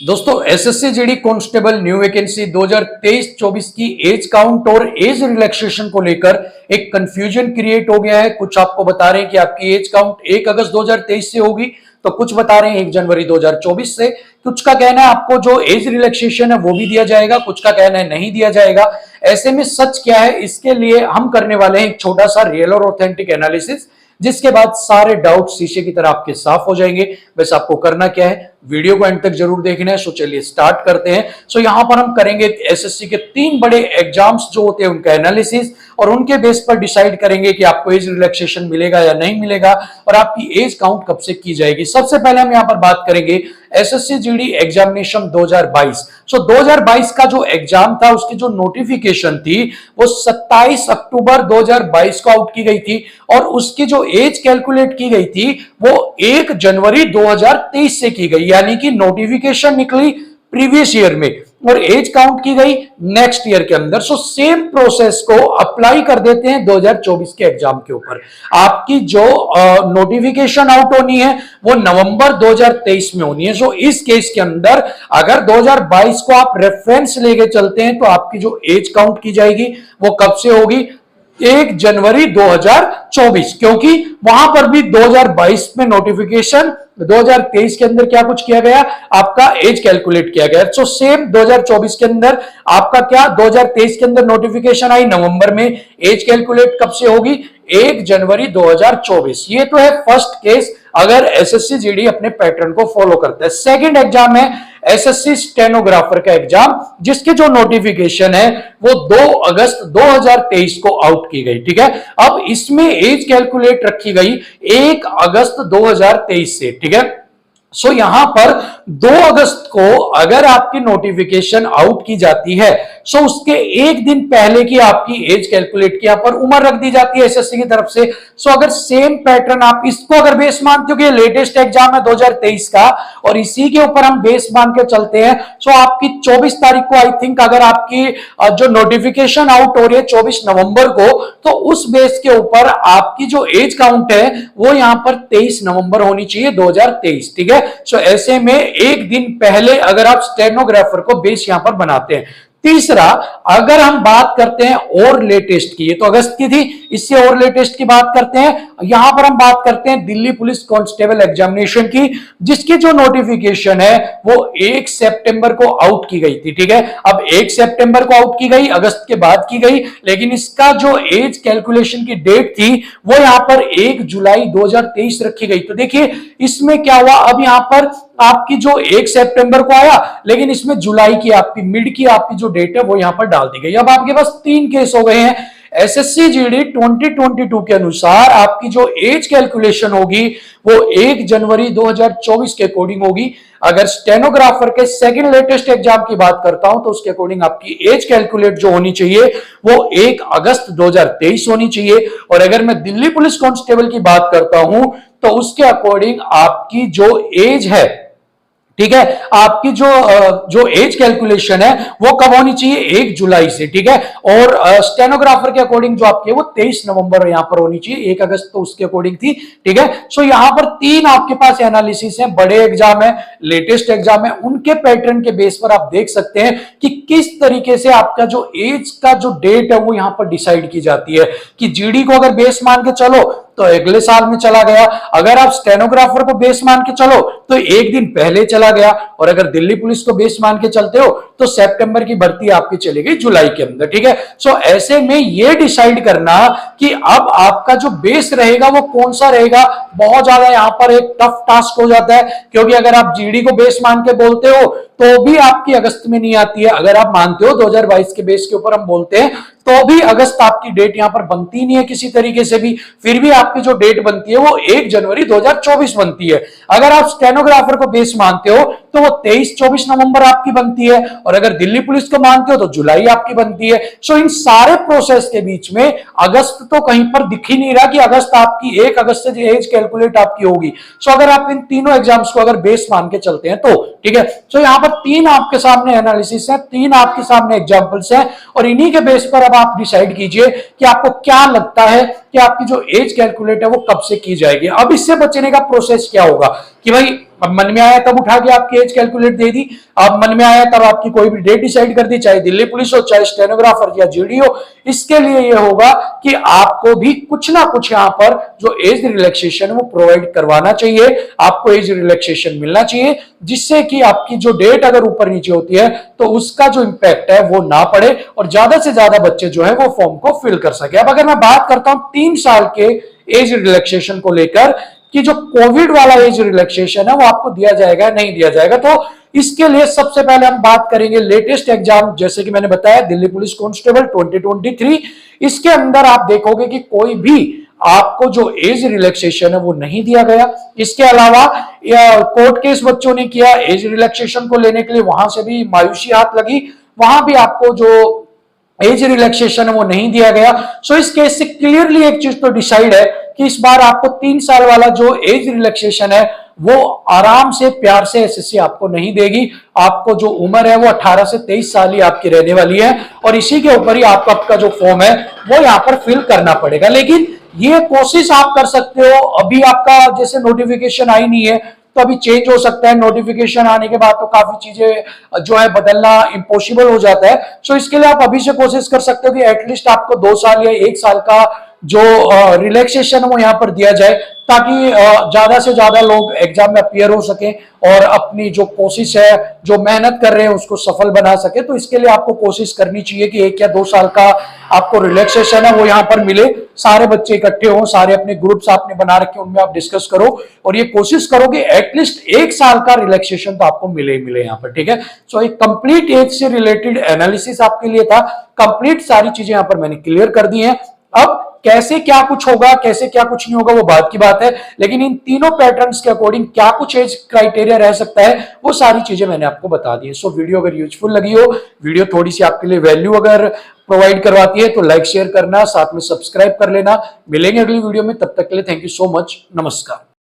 दोस्तों SSC GD constable new vacancy 2023-24 की as count और एज रिलैक्सेशन को लेकर एक कंफ्यूजन क्रिएट हो गया है। कुछ आपको बता रहे हैं कि आपकी एज काउंट 1 अगस्त 2023 से होगी, तो कुछ बता रहे हैं 1 जनवरी 2024 से। कुछ का कहना है आपको जो एज रिलैक्सेशन है वो भी दिया जाएगा, कुछ का कहना है नहीं दिया जाएगा। ऐसे में सच क्या है, इसके लिए हम करने वाले हैं एक छोटा सा रियल और ऑथेंटिक एनालिसिस, जिसके बाद सारे डाउट शीशे की तरह आपके साफ हो जाएंगे। वैसे आपको करना क्या है, वीडियो को एंड तक जरूर देखना है। सो चलिए स्टार्ट करते हैं। सो यहां पर हम करेंगे एसएससी के 3 बड़े एग्जाम्स जो होते हैं उनका एनालिसिस, और उनके बेस पर डिसाइड करेंगे कि आपको एज रिलैक्सेशन मिलेगा या नहीं मिलेगा और आपकी एज काउंट कब से की जाएगी। सबसे पहले हम यहां पर बात करेंगे एसएससी जीडी एग्जामिनेशन 2022। सो 2022 का जो एग्जाम था उसकी जो नोटिफिकेशन थी वो 27 अक्टूबर 2022 को आउट की गई थी, और उसकी जो एज कैलकुलेट की गई थी वो 1 जनवरी 2023 से की गई, यानी कि नोटिफिकेशन निकली प्रीवियस ईयर में और एज काउंट की गई नेक्स्ट ईयर के अंदर। सो सेम प्रोसेस को अप्लाई कर देते हैं 2024 के एग्जाम के ऊपर। आपकी जो नोटिफिकेशन आउट होनी है वो नवंबर 2023 में होनी है। सो इस केस के अंदर अगर 2022 को आप रेफरेंस लेके चलते हैं तो आपकी जो एज काउंट की जाएगी वो कब से होगी, 1 जनवरी 2024, क्योंकि वहां पर भी 2022 में नोटिफिकेशन 2023 के अंदर क्या कुछ किया गया, आपका एज कैलकुलेट किया गया। सो सेम 2024 के अंदर आपका क्या, 2023 के अंदर नोटिफिकेशन आई नवंबर में, एज कैलकुलेट कब से होगी, 1 जनवरी 2024। ये तो है फर्स्ट केस अगर एसएससी जीडी अपने पैटर्न को फॉलो करता है। सेकंड एग्जाम है एसएससी स्टेनोग्राफर का एग्जाम, जिसकी जो नोटिफिकेशन है वो 2 अगस्त 2023 को आउट की गई। ठीक है, अब इसमें एज कैलकुलेट रखी गई 1 अगस्त 2023 से। ठीक है, सो यहां पर 2 अगस्त को अगर आपकी नोटिफिकेशन आउट की जाती है, सो उसके एक दिन पहले की आपकी एज कैलकुलेट की यहां पर उम्र रख दी जाती है एसएससी की तरफ से। सो अगर सेम पैटर्न आप इसको अगर बेस मानते हो कि लेटेस्ट एग्जाम है 2023 का और इसी के ऊपर हम बेस मान के चलते हैं, सो आपकी 24 तारीख को आई थिंक अगर आपकी जो नोटिफिकेशन आउट हो रही है 24 नवंबर को, तो उस बेस के ऊपर आपकी जो एज काउंट है वो यहां पर 23 नवंबर होनी चाहिए 2023। ठीक है, सो ऐसे में एक दिन पहले अगर आप स्टेनोग्राफर को बेस यहां पर बनाते हैं। तीसरा, अगर हम बात करते हैं और लेटेस्ट की, ये तो अगस्त की थी, इससे और लेटेस्ट की बात करते हैं, यहां पर हम बात करते हैं दिल्ली पुलिस कांस्टेबल एग्जामिनेशन की, जिसकी जो नोटिफिकेशन है वो 1 सितंबर को आउट की गई थी। ठीक है, अब 1 सितंबर को आउट की गई, अगस्त के बाद की गई, लेकिन इसका जो एज कैलकुलेशन की डेट थी वो यहां पर 1 जुलाई 2023 रखी गई। तो देखिए इसमें क्या हुआ, अब यहां पर आपकी जो 1 सितंबर को आया, लेकिन इसमें जुलाई की आपकी मिड की आपकी जो डेट है वो यहां पर डाल दी गई। अब आपके पास 3 केस हो गए हैं। एसएससी जीडी 2022 के अनुसार आपकी जो एज कैलकुलेशन होगी वो 1 जनवरी 2024 के अकॉर्डिंग होगी। अगर स्टेनोग्राफर के सेकंड लेटेस्ट एग्जाम की बात करता हूं तो उसके अकॉर्डिंग आपकी एज कैलकुलेट जो होनी चाहिए वो 1 अगस्त 2023 होनी चाहिए। और अगर मैं दिल्ली पुलिस कांस्टेबल की बात करता हूं तो उसके अकॉर्डिंग आपकी जो एज है, ठीक है, आपकी जो एज कैलकुलेशन है वो कब होनी चाहिए, 1 जुलाई से। ठीक है, और स्टेनोग्राफर के अकॉर्डिंग जो आपकी है वो 23 नवंबर यहां पर होनी चाहिए, 1 अगस्त तो उसके अकॉर्डिंग थी। ठीक है, सो यहां पर 3 आपके पास एनालिसिस है, बड़े एग्जाम है, लेटेस्ट एग्जाम है, उनके पैटर्न के बेस पर आप देख सकते हैं कि किस तरीके से आपका जो एज का जो डेट है वो यहां पर डिसाइड की जाती है। कि जीडी को अगर बेस मान के चलो तो अगले साल में चला गया, अगर आप स्टेनोग्राफर को बेस मान के चलो तो एक दिन पहले चला गया, और अगर दिल्ली पुलिस को बेस मान के चलते हो तो सितंबर की भर्ती आपकी चली गई जुलाई के अंदर। ठीक है, सो ऐसे में यह डिसाइड करना कि अब आपका जो बेस रहेगा वो कौन सा रहेगा, बहुत ज्यादा यहां पर एक टफ टास्क हो जाता है, क्योंकि अगर आप जीडी को बेस मान के बोलते हो तो भी आपकी अगस्त में नहीं आती है। अगर आप मानते हो 2022 के बेस के ऊपर हम बोलते हैं तो भी अगस्त आपकी डेट यहां पर बनती नहीं है किसी तरीके से भी, फिर भी आपकी जो डेट बनती है वो 1 जनवरी 2024 बनती है। अगर आप स्टेनोग्राफर को बेस मानते हो तो वो 23-24 नवंबर आपकी बनती है, और अगर दिल्ली पुलिस को मानते हो तो जुलाई आपकी बनती है। सो इन सारे प्रोसेस के बीच में अगस्त तो कहीं पर दिख ही नहीं रहा कि अगस्त आपकी 1 अगस्त से एज कैलकुलेट आपकी होगी। सो अगर आप इन तीनों एग्जाम्स को अगर बेस मान के चलते हैं तो ठीक है, सो यहां पर 3 आपके सामने एनालिसिस है, 3 आपके सामने एग्जांपल्स हैं, और इन्हीं के बेस पर अब आप डिसाइड कीजिए कि आपको क्या लगता है कि आपकी जो एज कैलकुलेट है वो कब से की जाएगी। अब इससे बचने का प्रोसेस क्या होगा कि भाई अब मन में आया तब उठा के आपकी एज कैलकुलेट दे दी, अब मन में आया तब आपकी कोई भी डेट डिसाइड कर दी, चाहे दिल्ली पुलिस हो, चाहे स्टेनोग्राफर या जीडी हो। इसके लिए ये होगा कि आपको भी कुछ ना कुछ यहां पर जो एज रिलैक्सेशन है वो प्रोवाइड करवाना चाहिए, आपको एज रिलैक्सेशन मिलना चाहिए, जिससे कि आपकी जो डेट अगर ऊपर नीचे होती है तो उसका जो इंपैक्ट है वो ना पड़े और ज्यादा से ज्यादा बच्चे जो है वो फॉर्म को फिल कर सके। अब अगर मैं बात करता हूं 3 साल के एज रिलैक्सेशन को लेकर कि जो कोविड वाला एज रिलैक्सेशन है वो आपको दिया जाएगा नहीं दिया जाएगा, तो इसके लिए सबसे पहले हम बात करेंगे लेटेस्ट एग्जाम, जैसे कि मैंने बताया दिल्ली पुलिस कांस्टेबल 2023। इसके अंदर आप देखोगे कि कोई भी आपको जो एज रिलैक्सेशन है वो नहीं दिया गया। इसके अलावा कोर्ट केस बच्चों ने किया एज रिलैक्सेशन को लेने के लिए, वहां से भी मायूसी हाथ लगी, वहां भी आपको जो एज रिलैक्सेशन है वो नहीं दिया गया। सो इस केस से क्लियरली एक चीज तो डिसाइड है कि इस बार आपको 3 साल वाला जो एज रिलैक्सेशन है वो आराम से प्यार से एसएससी आपको नहीं देगी। आपको जो उम्र है वो 18 से 23 साल ही आपकी रहने वाली है और इसी के ऊपर ही आपका जो फॉर्म है वो यहां पर फिल करना पड़ेगा। लेकिन ये कोशिश आप कर सकते हो, अभी आपका जैसे नोटिफिकेशन आई नहीं है तो अभी चेंज हो सकता है, नोटिफिकेशन आने के बाद तो काफी चीजें जो है बदलना इम्पॉसिबल हो जाता है। सो इसके लिए आप अभी से कोशिश कर सकते हो कि एटलीस्ट आपको 2 साल या 1 साल का जो रिलैक्सेशन वो यहां पर दिया जाए, ताकि ज्यादा से ज्यादा लोग एग्जाम में अपियर हो सके और अपनी जो कोशिश है, जो मेहनत कर रहे हैं उसको सफल बना सके। तो इसके लिए आपको कोशिश करनी चाहिए कि 1 या 2 साल का आपको रिलैक्सेशन है वो यहां पर मिले, सारे बच्चे इकट्ठे हों, सारे अपने ग्रुप्स आपने बना रखे उनमें आप डिस्कस करो और ये कोशिश करो कि एटलीस्ट 1 साल का रिलैक्सेशन तो आपको मिले ही मिले यहां पर, ठीक है। सो एक कंप्लीट एज से रिलेटेड एनालिसिस आपके लिए था, कंप्लीट सारी चीजें यहां पर मैंने क्लियर कर दी हैं। अब कैसे क्या कुछ होगा, कैसे क्या कुछ नहीं होगा वो बात की बात है, लेकिन इन तीनों पैटर्न्स के अकॉर्डिंग क्या कुछ एज क्राइटेरिया रह सकता है वो सारी चीजें मैंने आपको बता दी है। सो वीडियो अगर यूजफुल लगी हो, वीडियो थोड़ी सी आपके लिए वैल्यू अगर प्रोवाइड करवाती है तो लाइक शेयर करना, साथ में सब्सक्राइब कर लेना। मिलेंगे अगली वीडियो में, तब तक के लिए थैंक यू सो मच, नमस्कार।